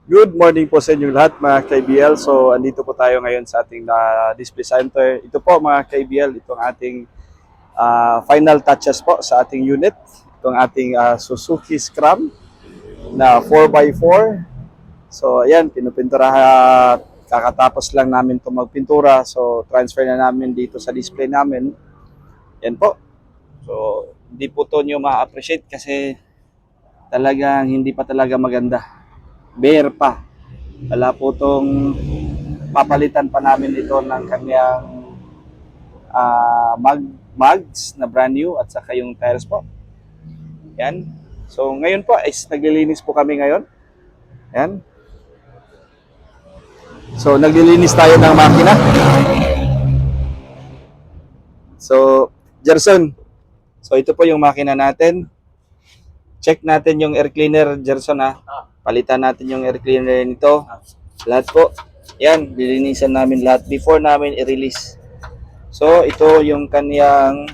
Good morning po sa inyong lahat mga ka-IBL. So, andito po tayo ngayon sa ating display center. Ito po mga ka-IBL, itong ating final touches po sa ating unit. Itong ating Suzuki Scrum na 4x4. So, ayan, pinupinturahan. Kakatapos lang namin ito magpintura. So, transfer na namin dito sa display namin. Yan po. So, hindi po ito nyo ma-appreciate kasi talagang hindi pa talaga maganda. Bare pa. Wala po itong papalitan pa namin ito ng kanyang mags na brand new at saka yung tires po. Yan. So ngayon po is naglilinis po kami ngayon. Yan. So naglilinis tayo ng makina. So Gerson. So ito po yung makina natin. Check natin yung air cleaner, Gerson ha. Palitan natin yung air cleaner nito. Lahat po. Yan, dilinisan namin lahat before namin i-release. So, ito yung kaniyang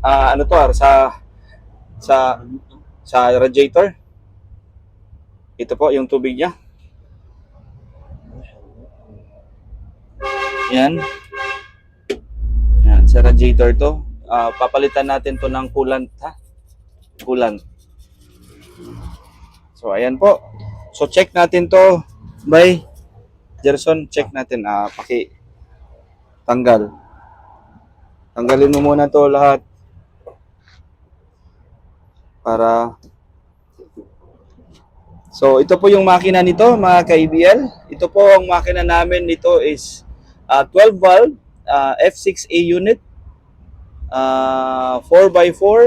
ano to sa radiator. Ito po yung tubig niya. Yan. Yan, sa radiator to. Papalitan natin to ng coolant ha. Coolant. So, ayan po. So, check natin to. By Gerson, check natin. Tanggal. Tanggalin mo muna to lahat. Para... So, ito po yung makina nito, mga ka-IBL. Ito po ang makina namin nito is 12 valve, F6A unit, 4x4.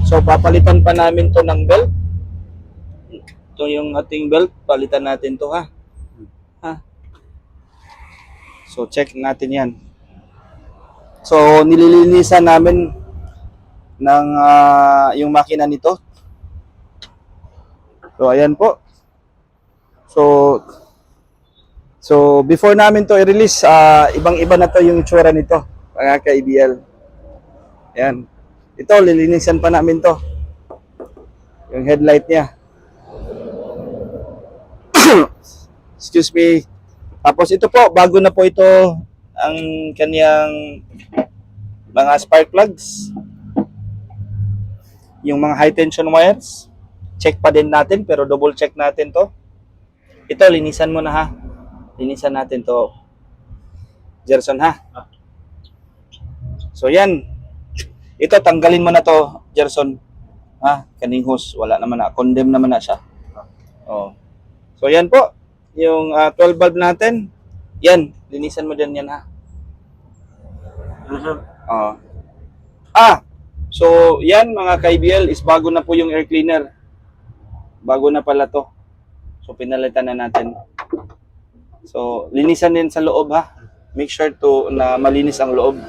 So, papalitan pa namin to ng belt. Ito yung ating belt, palitan natin to ha. So check natin yan. So nililinisan namin ng yung makina nito. So ayan po. So before namin to i-release, ibang-iba na to yung itsura nito, mga ka-IBL. Ayan. Ito, lilinisan pa namin to. Yung headlight niya. Excuse me. Tapos ito po, bago na po ito ang kaniyang mga spark plugs. Yung mga high tension wires. Check pa din natin, pero double check natin to. Ito, linisan mo na ha. Linisan natin to. Gerson ha. So yan. Ito, tanggalin mo na to, Gerson. Ha? Kaning hose, wala naman na. Condemn naman na siya. Oh. So yan po. Yung 12 valve natin, yan, linisan mo din yan ha. So yan mga ka-IBL is bago na po yung air cleaner. Bago na pala to. So pinalitan na natin. So linisan din sa loob ha. Make sure to na malinis ang loob.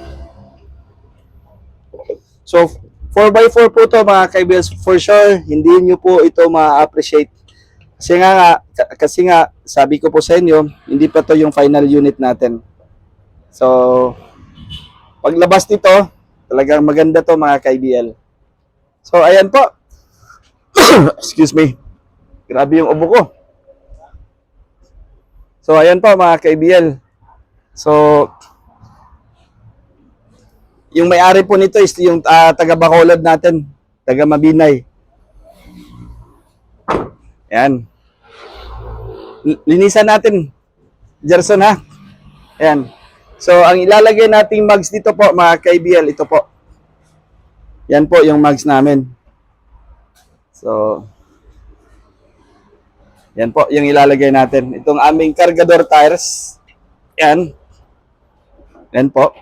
So 4x4 po to mga ka-IBL, for sure, hindi nyo po ito ma-appreciate. Kasi nga, sabi ko po sa inyo, hindi pa to yung final unit natin. So, paglabas nito, talagang maganda to mga ka-IBL. So, ayan po. Excuse me. Grabe yung ubo ko. So, ayan po mga ka-IBL. So, yung may-ari po nito is yung taga Bacolod natin, taga Mabinay. Ayan. Linisan natin, Gerson ha. Ayan. So, ang ilalagay nating mags dito po, mga ka-IBL, ito po. Yan po yung mags namin. So, yan po yung ilalagay natin. Itong aming cargador tires. Yan. Yan po.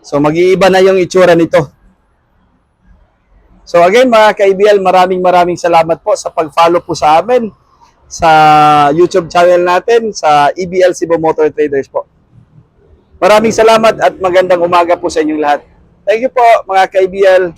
So, mag-iiba na yung itsura nito. So, again, mga ka-IBL, maraming salamat po sa pag-follow po sa amin sa YouTube channel natin, sa EBL Cebu Motor Traders po. Maraming salamat at magandang umaga po sa inyong lahat. Thank you po mga ka-IBL.